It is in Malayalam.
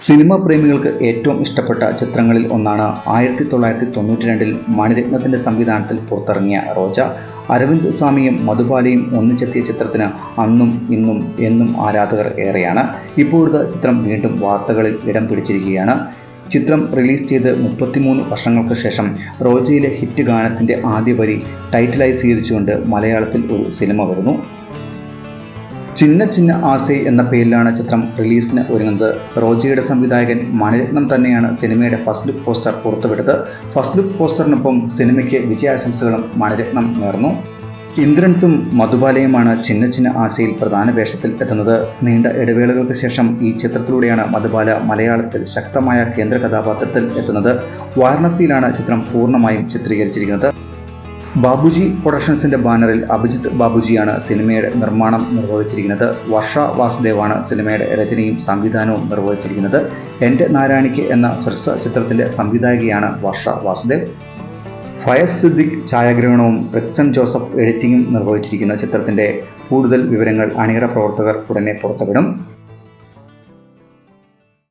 സിനിമാ പ്രേമികൾക്ക് ഏറ്റവും ഇഷ്ടപ്പെട്ട ചിത്രങ്ങളിൽ ഒന്നാണ് 1992 മണിരത്നത്തിന്റെ സംവിധാനത്തിൽ പുറത്തിറങ്ങിയ റോജ. അരവിന്ദ് സ്വാമിയും മധുബാലയും ഒന്നിച്ചെത്തിയ ചിത്രത്തിന് അന്നും ഇന്നും എന്നും ആരാധകർ ഏറെയാണ്. ഇപ്പോഴത്തെ ചിത്രം വീണ്ടും വാർത്തകളിൽ ഇടം പിടിച്ചിരിക്കുകയാണ്. ചിത്രം റിലീസ് ചെയ്ത് 33 വർഷങ്ങൾക്ക് ശേഷം റോജയിലെ ഹിറ്റ് ഗാനത്തിന്റെ ആദ്യ വരി ടൈറ്റിലായി സ്വീകരിച്ചുകൊണ്ട് മലയാളത്തിൽ ഒരു സിനിമ വരുന്നു. ചിന്ന ചിന്ന ആസൈ എന്ന പേരിലാണ് ചിത്രം റിലീസിന് ഒരുങ്ങുന്നത്. റോജയുടെ സംവിധായകൻ മണിരത്നം തന്നെയാണ് സിനിമയുടെ ഫസ്റ്റ് ലുക്ക് പോസ്റ്റർ പുറത്തുവിട്ടത്. ഫസ്റ്റ് ലുക്ക് പോസ്റ്ററിനൊപ്പം സിനിമയ്ക്ക് വിജയാശംസകളും മണിരത്നം നേർന്നു. ഇന്ദ്രൻസും മധുബാലയുമാണ് ചിന്ന ചിന്ന ആസയിൽ പ്രധാന വേഷത്തിൽ എത്തുന്നത്. നീണ്ട ഇടവേളകൾക്ക് ശേഷം ഈ ചിത്രത്തിലൂടെയാണ് മധുബാല മലയാളത്തിൽ ശക്തമായ കേന്ദ്ര കഥാപാത്രത്തിൽ എത്തുന്നത്. വാരണസിയിലാണ് ചിത്രം പൂർണ്ണമായും ചിത്രീകരിച്ചിരിക്കുന്നത്. ബാബുജി പ്രൊഡക്ഷൻസിന്റെ ബാനറിൽ അഭിജിത്ത് ബാബുജിയാണ് സിനിമയുടെ നിർമ്മാണം നിർവഹിച്ചിരിക്കുന്നത്. വർഷ വാസുദേവാണ് സിനിമയുടെ രചനയും സംവിധാനവും നിർവഹിച്ചിരിക്കുന്നത്. എൻ്റെ നാരായണിക്ക് എന്ന ഹ്രസ്വ ചിത്രത്തിന്റെ സംവിധായകയാണ് വർഷ വാസുദേവ്. ഫയസ് സിദ്ദിഖ് ഛായാഗ്രഹണവും റിക്സൺ ജോസഫ് എഡിറ്റിംഗും നിർവഹിച്ചിരിക്കുന്ന ചിത്രത്തിന്റെ കൂടുതൽ വിവരങ്ങൾ അണിയറ പ്രവർത്തകർ ഉടനെ പുറത്തുവിടും.